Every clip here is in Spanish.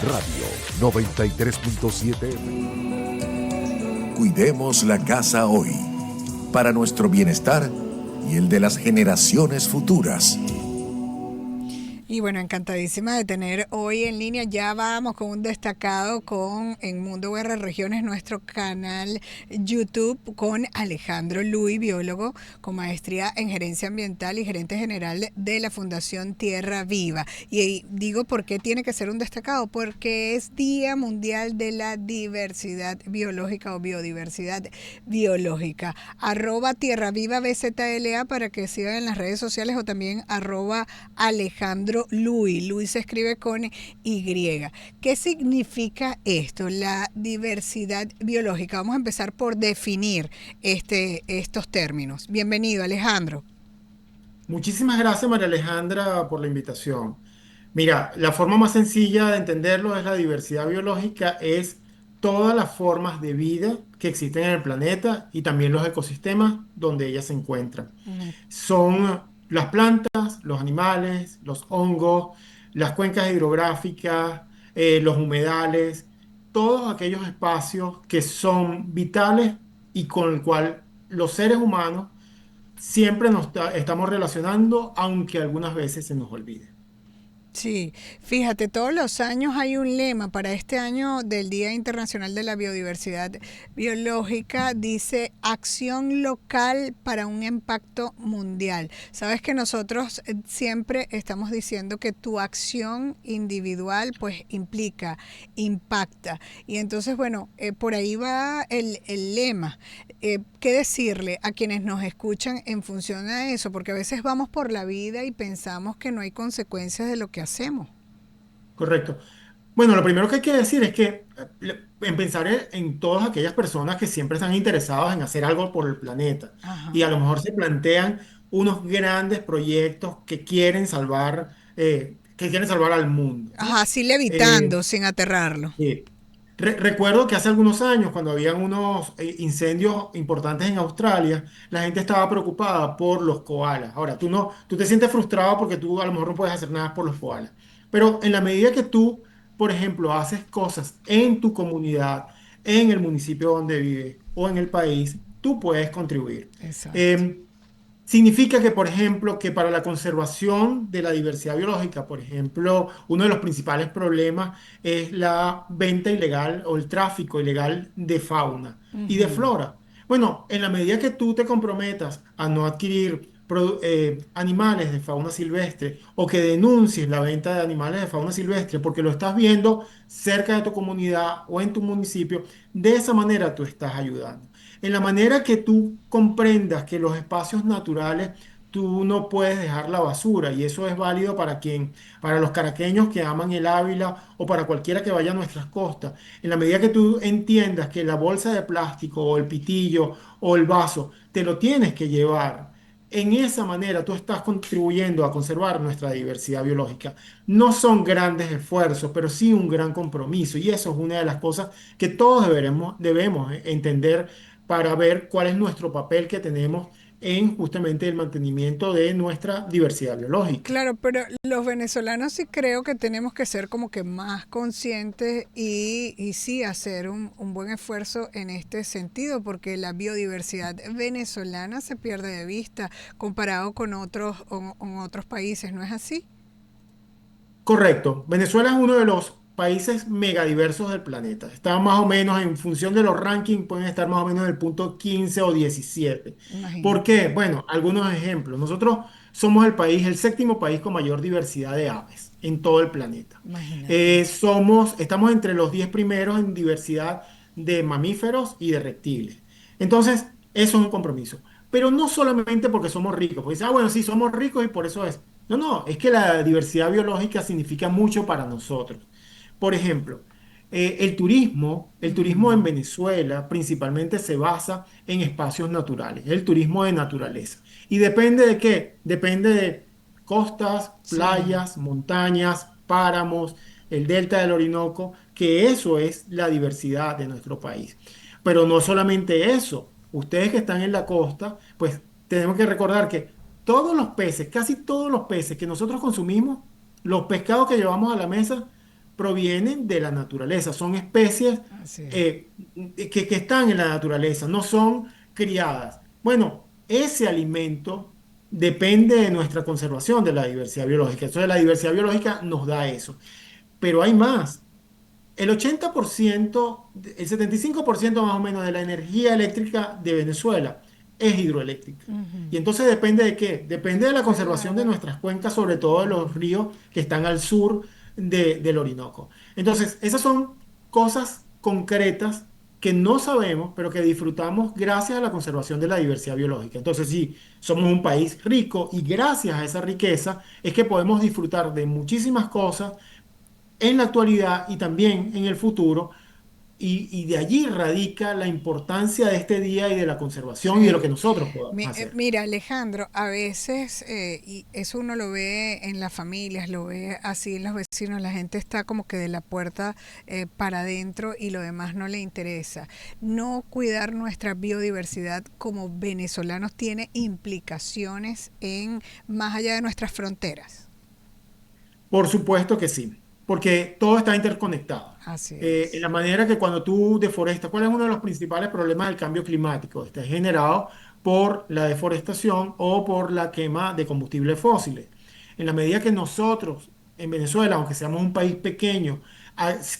Radio 93.7 Cuidemos la casa hoy, para nuestro bienestar y el de las generaciones futuras. Y bueno, encantadísima de tener hoy en línea. Ya vamos con un destacado en Mundo Guerra Regiones, nuestro canal YouTube, con Alejandro Luis, biólogo con maestría en gerencia ambiental y gerente general de la Fundación Tierra Viva. Y digo, ¿por qué tiene que ser un destacado? Porque es Día Mundial de la Diversidad Biológica o Biodiversidad Biológica. @Tierra Viva BZLA para que sigan en las redes sociales, o también @Alejandro Luis. Luis se escribe con Y. ¿Qué significa esto, la diversidad biológica? Vamos a empezar por definir estos términos. Bienvenido, Alejandro. Muchísimas gracias, María Alejandra, por la invitación. Mira, la forma más sencilla de entenderlo es la diversidad biológica, es todas las formas de vida que existen en el planeta y también los ecosistemas donde ellas se encuentran. Son las plantas, los animales, los hongos, las cuencas hidrográficas, los humedales, todos aquellos espacios que son vitales y con el cual los seres humanos siempre estamos relacionando, aunque algunas veces se nos olvide. Sí, fíjate, todos los años hay un lema. Para este año del Día Internacional de la Biodiversidad Biológica dice: acción local para un impacto mundial. Sabes que nosotros siempre estamos diciendo que tu acción individual pues impacta. Y entonces, bueno, por ahí va el lema. ¿Qué decirle a quienes nos escuchan en función a eso? Porque a veces vamos por la vida y pensamos que no hay consecuencias de lo que hacemos. Correcto. Bueno, lo primero que hay que decir es que en pensar en todas aquellas personas que siempre están interesadas en hacer algo por el planeta y a Ajá. lo mejor se plantean unos grandes proyectos que quieren salvar al mundo, ¿no? Ajá, sí, Eh, levitando sin aterrarlo. Sí. Recuerdo que hace algunos años, cuando habían unos incendios importantes en Australia, la gente estaba preocupada por los koalas. Ahora, tú te sientes frustrado porque tú a lo mejor no puedes hacer nada por los koalas. Pero en la medida que tú, por ejemplo, haces cosas en tu comunidad, en el municipio donde vives o en el país, tú puedes contribuir. Exacto. Em, Significa que, por ejemplo, que para la conservación de la diversidad biológica, por ejemplo, uno de los principales problemas es la venta ilegal o el tráfico ilegal de fauna y de Ujú. flora. Bueno, en la medida que tú te comprometas a no adquirir animales de fauna silvestre o que denuncies la venta de animales de fauna silvestre porque lo estás viendo cerca de tu comunidad o en tu municipio, de esa manera tú estás ayudando. En la manera que tú comprendas que los espacios naturales tú no puedes dejar la basura y eso es válido para los caraqueños que aman el Ávila o para cualquiera que vaya a nuestras costas. En la medida que tú entiendas que la bolsa de plástico o el pitillo o el vaso te lo tienes que llevar. En esa manera tú estás contribuyendo a conservar nuestra diversidad biológica. No son grandes esfuerzos, pero sí un gran compromiso. Y eso es una de las cosas que todos debemos entender para ver cuál es nuestro papel que tenemos en justamente el mantenimiento de nuestra diversidad biológica. Claro, pero los venezolanos sí creo que tenemos que ser como que más conscientes y sí hacer un buen esfuerzo en este sentido, porque la biodiversidad venezolana se pierde de vista comparado con otros países, ¿no es así? Correcto. Venezuela es uno de los países megadiversos del planeta. Está más o menos en función de los rankings, pueden estar más o menos en el punto 15 o 17. ¿Por Imagínate, qué? Bueno, algunos ejemplos. Nosotros somos el séptimo país con mayor diversidad de aves en todo el planeta. imagínate. Estamos entre los 10 primeros en diversidad de mamíferos y de reptiles. Entonces, eso es un compromiso. Pero no solamente porque somos ricos, porque dicen, bueno, sí, somos ricos y por eso es. No, no, es que la diversidad biológica significa mucho para nosotros. Por ejemplo, el turismo en Venezuela principalmente se basa en espacios naturales, el turismo de naturaleza. ¿Y depende de qué? Depende de costas, Sí. playas, montañas, páramos, el delta del Orinoco, que eso es la diversidad de nuestro país. Pero no solamente eso, ustedes que están en la costa, pues tenemos que recordar que todos los peces, casi todos los peces que nosotros consumimos, los pescados que llevamos a la mesa, provienen de la naturaleza, son especies Así es. que están en la naturaleza, no son criadas. Bueno, ese alimento depende de nuestra conservación de la diversidad biológica. Entonces, la diversidad biológica nos da eso. Pero hay más. El 80%, el 75% más o menos de la energía eléctrica de Venezuela es hidroeléctrica. Ujú. Y entonces depende de qué? Depende de la conservación de Claro. nuestras cuencas, sobre todo de los ríos que están al sur del Orinoco. Entonces, esas son cosas concretas que no sabemos, pero que disfrutamos gracias a la conservación de la diversidad biológica. Entonces, sí, somos un país rico y gracias a esa riqueza es que podemos disfrutar de muchísimas cosas en la actualidad y también en el futuro, y de allí radica la importancia de este día y de la conservación y de lo que Sí. nosotros podemos hacer. Mira, Alejandro, a veces, y eso uno lo ve en las familias, lo ve así en los vecinos, la gente está como que de la puerta para adentro y lo demás no le interesa. No cuidar nuestra biodiversidad como venezolanos tiene implicaciones en más allá de nuestras fronteras. Por supuesto que sí, porque todo está interconectado. Así En la es. manera que cuando tú deforestas, ¿cuál es uno de los principales problemas del cambio climático? Está generado por la deforestación o por la quema de combustibles fósiles. En la medida que nosotros en Venezuela, aunque seamos un país pequeño,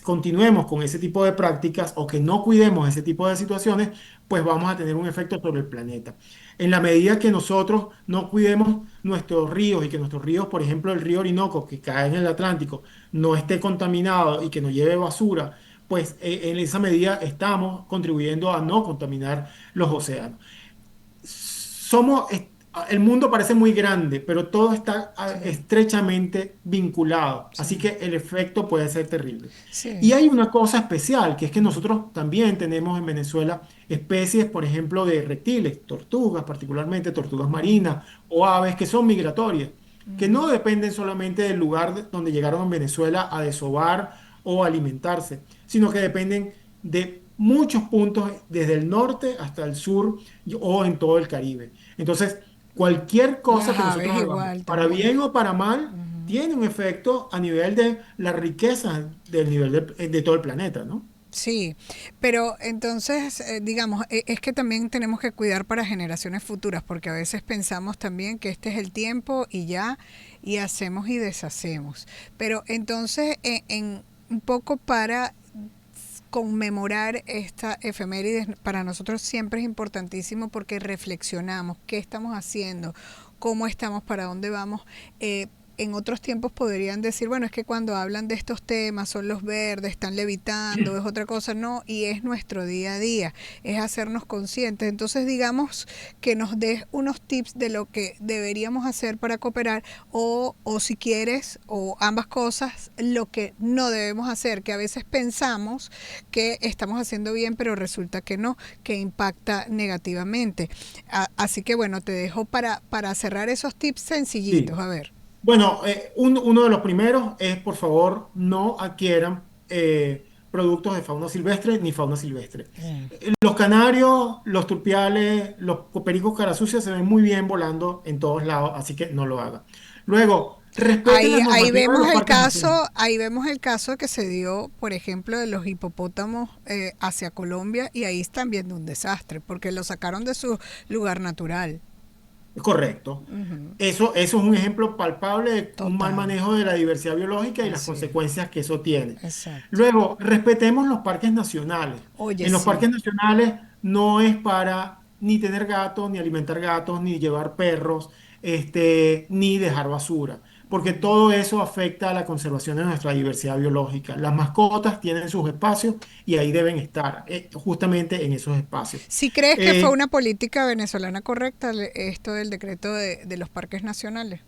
continuemos con ese tipo de prácticas o que no cuidemos ese tipo de situaciones, pues vamos a tener un efecto sobre el planeta. En la medida que nosotros no cuidemos nuestros ríos y que nuestros ríos, por ejemplo, el río Orinoco, que cae en el Atlántico, no esté contaminado y que no lleve basura, pues en esa medida estamos contribuyendo a no contaminar los océanos. El mundo parece muy grande, pero todo está Sí, estrechamente vinculado, sí, así que el efecto puede ser terrible. Y sí. hay una cosa especial, que es que nosotros también tenemos en Venezuela especies, por ejemplo, de reptiles, tortugas, particularmente tortugas marinas o aves que son migratorias, que no dependen solamente del lugar donde llegaron en Venezuela a desovar o alimentarse, sino que dependen de muchos puntos desde el norte hasta el sur o en todo el Caribe. Entonces, cualquier cosa Las que aves nosotros hagamos, igual para también. bien o para mal, tiene un efecto a nivel de la riqueza del nivel de todo el planeta, ¿no? Sí, pero entonces, digamos, es que también tenemos que cuidar para generaciones futuras, porque a veces pensamos también que este es el tiempo y ya, y hacemos y deshacemos. Pero entonces, un poco para conmemorar esta efeméride, para nosotros siempre es importantísimo porque reflexionamos qué estamos haciendo, cómo estamos, para dónde vamos. En otros tiempos podrían decir, bueno, es que cuando hablan de estos temas son los verdes, están levitando, es otra cosa, no, y es nuestro día a día, es hacernos conscientes. Entonces, digamos que nos des unos tips de lo que deberíamos hacer para cooperar o si quieres, o ambas cosas, lo que no debemos hacer, que a veces pensamos que estamos haciendo bien, pero resulta que no, que impacta negativamente. Así que bueno, te dejo para cerrar esos tips sencillitos, Sí. a ver. Bueno, uno de los primeros es, por favor, no adquieran productos de fauna silvestre ni fauna silvestre. Los canarios, los turpiales, los pericos carasucias se ven muy bien volando en todos lados, así que no lo hagan. Luego, respeten las Ahí normativas de vemos los el parques nacionales. caso, ahí vemos el caso que se dio, por ejemplo, de los hipopótamos hacia Colombia y ahí están viendo un desastre porque lo sacaron de su lugar natural. Correcto. Ujú. Eso es un ejemplo palpable de un mal Total. manejo de la diversidad biológica y las Así es. consecuencias que eso tiene. Exacto. Luego, respetemos los parques nacionales. Oye, En los sí. parques nacionales no es para ni tener gatos, ni alimentar gatos, ni llevar perros, ni dejar basura, porque todo eso afecta a la conservación de nuestra diversidad biológica. Las mascotas tienen sus espacios y ahí deben estar, justamente en esos espacios. ¿Si crees que fue Eh, una política venezolana correcta esto del decreto de los parques nacionales?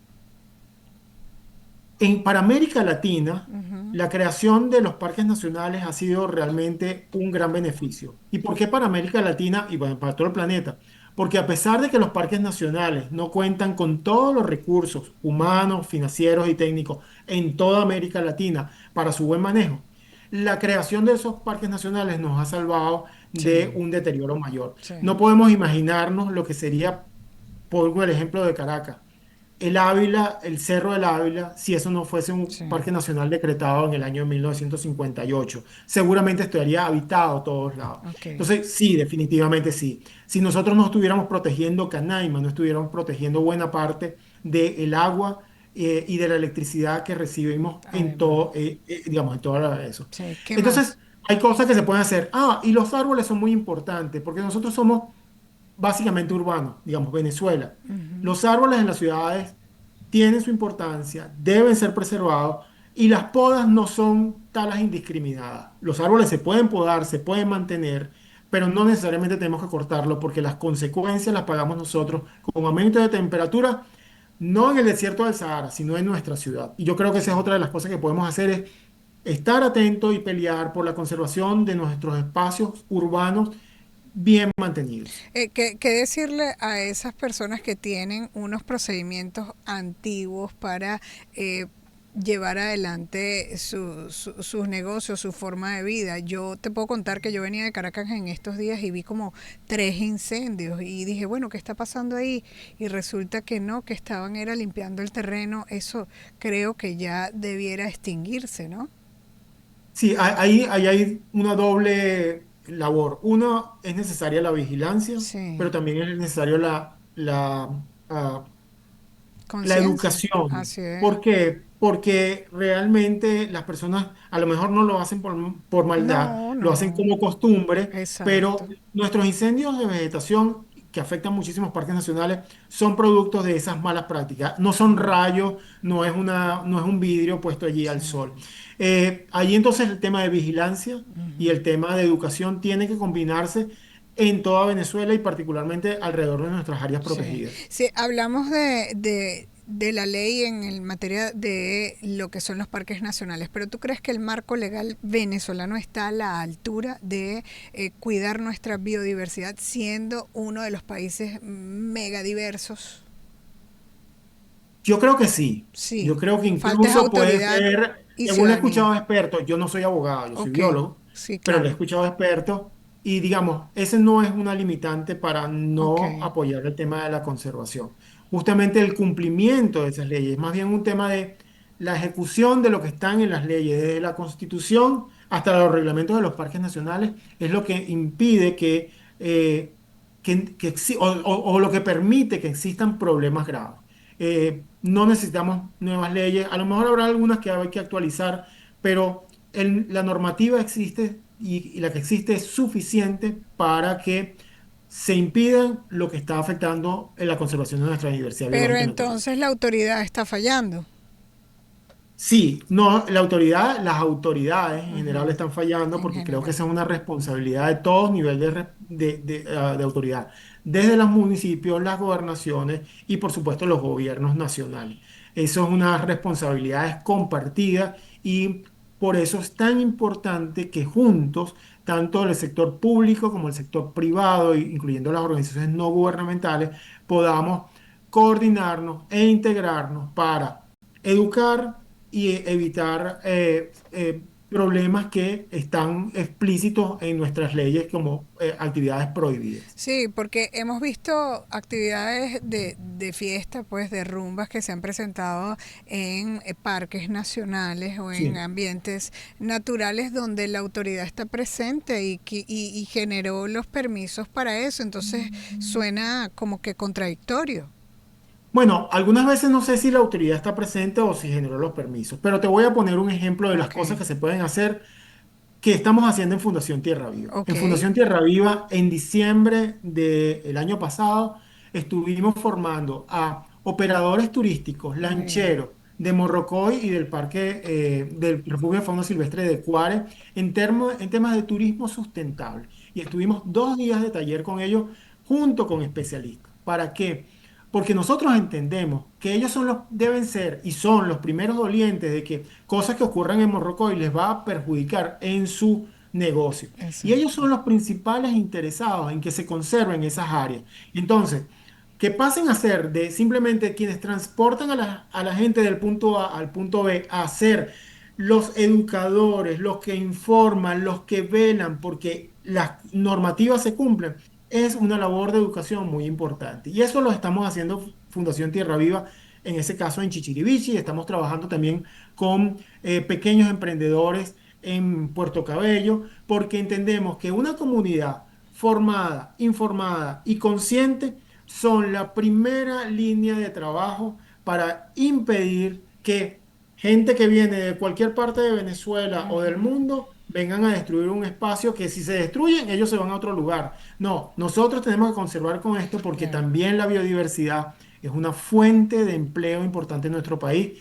Para América Latina, Ujú. la creación de los parques nacionales ha sido realmente un gran beneficio. ¿Y por qué para América Latina y bueno, para todo el planeta? Porque a pesar de que los parques nacionales no cuentan con todos los recursos humanos, financieros y técnicos en toda América Latina para su buen manejo, la creación de esos parques nacionales nos ha salvado de Sí, un deterioro mayor. sí. No podemos imaginarnos lo que sería, por el ejemplo de Caracas. el Ávila, el Cerro del Ávila, si eso no fuese un Sí, parque nacional decretado en el año 1958, seguramente estaría habitado a todos lados. ok. Entonces, sí, definitivamente sí. Si nosotros no estuviéramos protegiendo Canaima, no estuviéramos protegiendo buena parte del agua y de la electricidad que recibimos en Además, todo, digamos, en todo eso. sí, ¿qué Entonces, más? hay cosas que se pueden hacer. Ah, y los árboles son muy importantes porque nosotros somos básicamente urbanos, digamos, Venezuela. Ujú. Los árboles en las ciudades tienen su importancia, deben ser preservados y las podas no son talas indiscriminadas. Los árboles se pueden podar, se pueden mantener, pero no necesariamente tenemos que cortarlo porque las consecuencias las pagamos nosotros con aumento de temperatura, no en el desierto del Sahara, sino en nuestra ciudad. Y yo creo que esa es otra de las cosas que podemos hacer es estar atentos y pelear por la conservación de nuestros espacios urbanos bien mantenidos. ¿Qué decirle a esas personas que tienen unos procedimientos antiguos para llevar adelante sus negocios, su forma de vida? Yo te puedo contar que yo venía de Caracas en estos días y vi como 3 incendios y dije, bueno, ¿qué está pasando ahí? Y resulta que no, que estaban era limpiando el terreno. Eso creo que ya debiera extinguirse, ¿no? Sí, ahí hay una doble labor. Uno, es necesaria la vigilancia, pero Sí, también es necesario la conciencia, educación. así es. ¿Por qué? Porque realmente las personas a lo mejor no lo hacen por maldad, No, lo hacen no, como costumbre, pero exacto. nuestros incendios de vegetación que afectan muchísimos parques nacionales son productos de esas malas prácticas. No son rayos, no es un vidrio puesto allí Sí. al sol. Ahí entonces el tema de vigilancia y el tema de educación tiene que combinarse en toda Venezuela y particularmente alrededor de nuestras áreas Sí, protegidas. sí, hablamos de la ley en el materia de lo que son los parques nacionales, pero ¿tú crees que el marco legal venezolano está a la altura de cuidar nuestra biodiversidad siendo uno de los países megadiversos? Yo creo que sí. Yo Sí, creo que falta es incluso puede autoridad ser, y según he escuchado ciudadanía. a expertos, yo no soy abogado, yo soy Ok, biólogo, sí, pero le he claro. escuchado a expertos y digamos, ese no es una limitante para Ok, no apoyar el tema de la conservación. Justamente el cumplimiento de esas leyes, más bien un tema de la ejecución de lo que están en las leyes, desde la Constitución hasta los reglamentos de los parques nacionales, es lo que impide o lo que permite que existan problemas graves. No necesitamos nuevas leyes, a lo mejor habrá algunas que hay que actualizar, pero la normativa existe y la que existe es suficiente para que se impida lo que está afectando en la conservación de nuestra diversidad pero biológica natural. entonces la autoridad está fallando. Sí, no, las autoridades en general Ujú, están fallando en porque creo que general. esa es una responsabilidad de todos niveles de autoridad, desde los municipios, las gobernaciones y por supuesto los gobiernos nacionales. Eso es una responsabilidad compartida y por eso es tan importante que juntos, tanto el sector público como el sector privado, incluyendo las organizaciones no gubernamentales, podamos coordinarnos e integrarnos para educar y evitar problemas que están explícitos en nuestras leyes como actividades prohibidas. Sí, porque hemos visto actividades de fiesta, pues de rumbas que se han presentado en parques nacionales o en Sí. ambientes naturales donde la autoridad está presente y generó los permisos para eso. Entonces suena como que contradictorio. Bueno, algunas veces no sé si la autoridad está presente o si generó los permisos, pero te voy a poner un ejemplo de las Ok, cosas que se pueden hacer que estamos haciendo en Fundación Tierra Viva. ok, En Fundación Tierra Viva, en diciembre del año pasado, estuvimos formando a operadores turísticos, muy bien. lancheros de Morrocoy y del Parque del Refugio de Fauna Silvestre de Cuare en temas de turismo sustentable. Y estuvimos 2 días de taller con ellos junto con especialistas. ¿Para qué? Porque nosotros entendemos que ellos deben ser y son los primeros dolientes de que cosas que ocurran en Morrocoy les va a perjudicar en su negocio. Y ellos Exacto. son los principales interesados en que se conserven esas áreas. Entonces, que pasen a ser de simplemente quienes transportan a la gente del punto A al punto B a ser los educadores, los que informan, los que velan porque las normativas se cumplen, es una labor de educación muy importante. Y eso lo estamos haciendo Fundación Tierra Viva en ese caso en Chichirivichi. Estamos trabajando también con pequeños emprendedores en Puerto Cabello, porque entendemos que una comunidad formada, informada y consciente son la primera línea de trabajo para impedir que gente que viene de cualquier parte de Venezuela o del mundo vengan a destruir un espacio que si se destruyen, ellos se van a otro lugar. No, nosotros tenemos que conservar con esto porque Claro. también la biodiversidad es una fuente de empleo importante en nuestro país,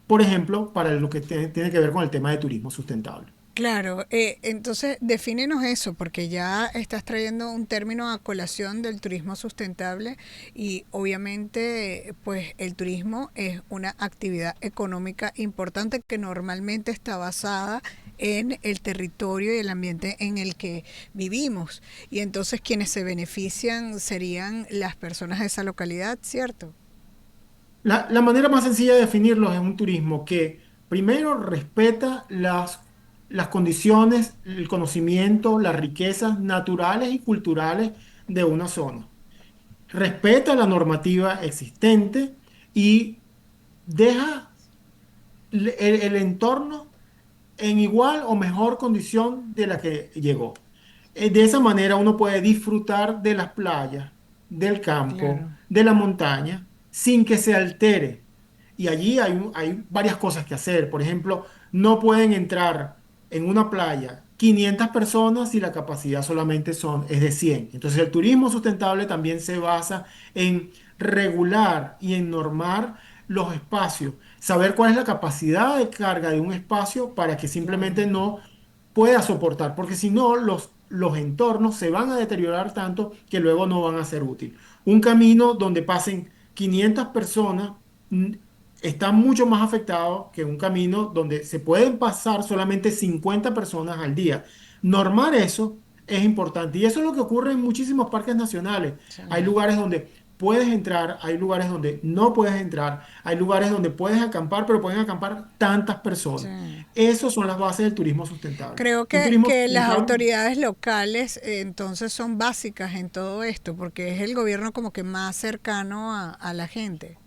por ejemplo, para lo que tiene que ver con el tema de turismo sustentable. Claro, entonces defínenos eso, porque ya estás trayendo un término a colación del turismo sustentable y obviamente pues el turismo es una actividad económica importante que normalmente está basada en el territorio y el ambiente en el que vivimos. Y entonces quienes se benefician serían las personas de esa localidad, ¿cierto? La manera más sencilla de definirlo es un turismo que primero respeta las condiciones, el conocimiento, las riquezas naturales y culturales de una zona. Respeta la normativa existente y deja el entorno en igual o mejor condición de la que llegó. De esa manera uno puede disfrutar de las playas, del campo, Claro. de la montaña, sin que se altere. Y allí hay varias cosas que hacer. Por ejemplo, no pueden entrar en una playa 500 personas si la capacidad solamente es de 100. Entonces el turismo sustentable también se basa en regular y en normar los espacios, saber cuál es la capacidad de carga de un espacio para que Claro. simplemente no pueda soportar, porque si no, los entornos se van a deteriorar tanto que luego no van a ser útiles. Un camino donde pasen 500 personas mm, está mucho más afectado que un camino donde se pueden pasar solamente 50 personas al día. Normar eso es importante y eso es lo que ocurre en muchísimos parques nacionales. Sí. Hay lugares donde puedes entrar, hay lugares donde no puedes entrar, hay lugares donde puedes acampar, pero pueden acampar tantas Sí. personas. Esas son las bases del turismo sustentable. Creo Un turismo que las sustentable, autoridades locales entonces son básicas en todo esto, porque es el gobierno como que más cercano a la gente.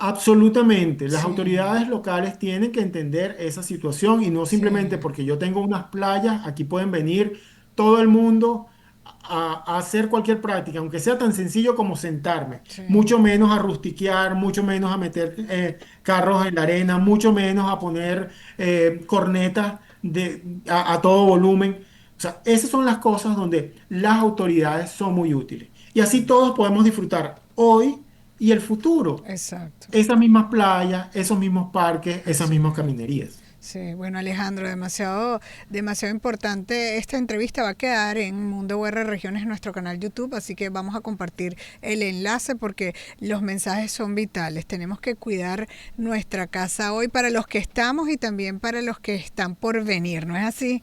absolutamente. Las Sí, autoridades locales tienen que entender esa situación y no simplemente sí, porque yo tengo unas playas, aquí pueden venir todo el mundo a hacer cualquier práctica, aunque sea tan sencillo como sentarme, sí, mucho menos a rustiquear, mucho menos a meter carros en la arena, mucho menos a poner cornetas a todo volumen. O sea, esas son las cosas donde las autoridades son muy útiles. Y así todos podemos disfrutar hoy y el futuro. exacto. Esas mismas playas, esos mismos parques, esas Sí. mismas caminerías. Sí, bueno Alejandro, demasiado importante. Esta entrevista va a quedar en Mundo UR Regiones, nuestro canal YouTube, así que vamos a compartir el enlace porque los mensajes son vitales. Tenemos que cuidar nuestra casa hoy para los que estamos y también para los que están por venir, ¿no es así?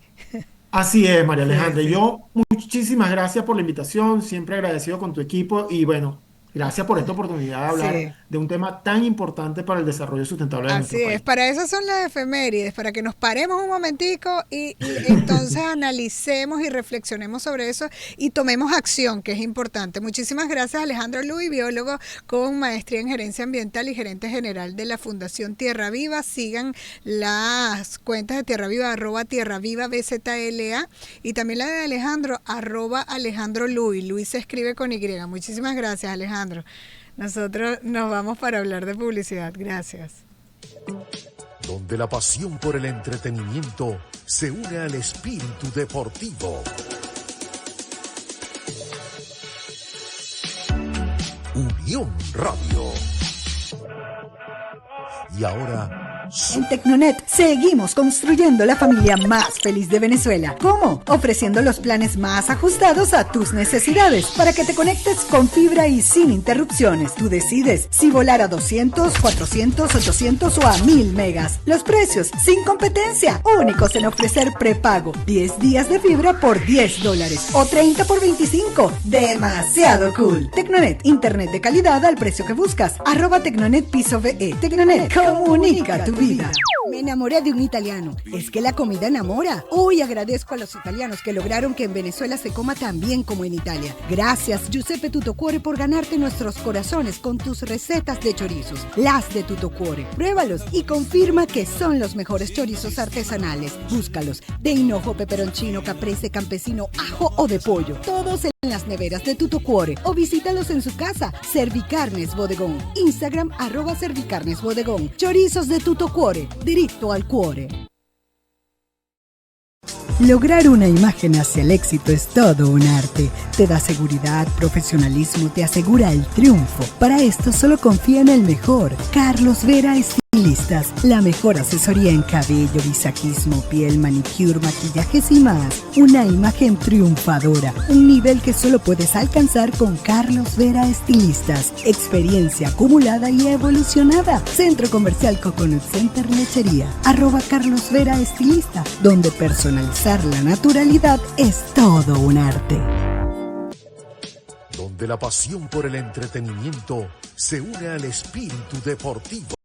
Así es, María Sí, Alejandra. sí. Yo muchísimas gracias por la invitación, siempre agradecido con tu equipo y bueno, gracias por esta oportunidad de hablar Sí. de un tema tan importante para el desarrollo sustentable de Así nuestro es, país. para eso son las efemérides, para que nos paremos un momentico y entonces analicemos y reflexionemos sobre eso y tomemos acción, que es importante. Muchísimas gracias Alejandro Luis, biólogo con maestría en gerencia ambiental y gerente general de la Fundación Tierra Viva. Sigan las cuentas de Tierra Viva, @Tierra Viva BZLA y también la de Alejandro, @Alejandro Luis. Luis se escribe con Y. Muchísimas gracias Alejandro. Nosotros nos vamos para hablar de publicidad. Gracias. Donde la pasión por el entretenimiento se une al espíritu deportivo. Unión Radio. Y ahora, En Tecnonet seguimos construyendo la familia más feliz de Venezuela. ¿Cómo? Ofreciendo los planes más ajustados a tus necesidades para que te conectes con fibra y sin interrupciones. Tú decides si volar a 200, 400, 800 o a 1000 megas. Los precios sin competencia, únicos en ofrecer prepago. 10 días de fibra por $10 o 30 por 25. Demasiado cool. Tecnonet, internet de calidad al precio que buscas. @Tecnonet Piso VE. Tecnonet, comunica tu vida. Me enamoré de un italiano. Es que la comida enamora. Hoy agradezco a los italianos que lograron que en Venezuela se coma tan bien como en Italia. Gracias, Giuseppe Tutocuore, por ganarte nuestros corazones con tus recetas de chorizos. Las de Tutocuore. Pruébalos y confirma que son los mejores chorizos artesanales. Búscalos de hinojo, peperoncino, caprese, campesino, ajo o de pollo. Todos en las neveras de Tutocuore o visítalos en su casa. Servicarnes Bodegón. Instagram @Servicarnes Bodegón. Chorizos de Tutocuore. Directo al cuore. Lograr una imagen hacia el éxito es todo un arte. Te da seguridad, profesionalismo, te asegura el triunfo. Para esto solo confía en el mejor. Carlos Vera Estilistas, la mejor asesoría en cabello, visajismo, piel, manicure, maquillajes y más. Una imagen triunfadora, un nivel que solo puedes alcanzar con Carlos Vera Estilistas. Experiencia acumulada y evolucionada. Centro Comercial Coconut Center Lechería. @Carlos Vera Estilista, donde personalizar la naturalidad es todo un arte. Donde la pasión por el entretenimiento se une al espíritu deportivo.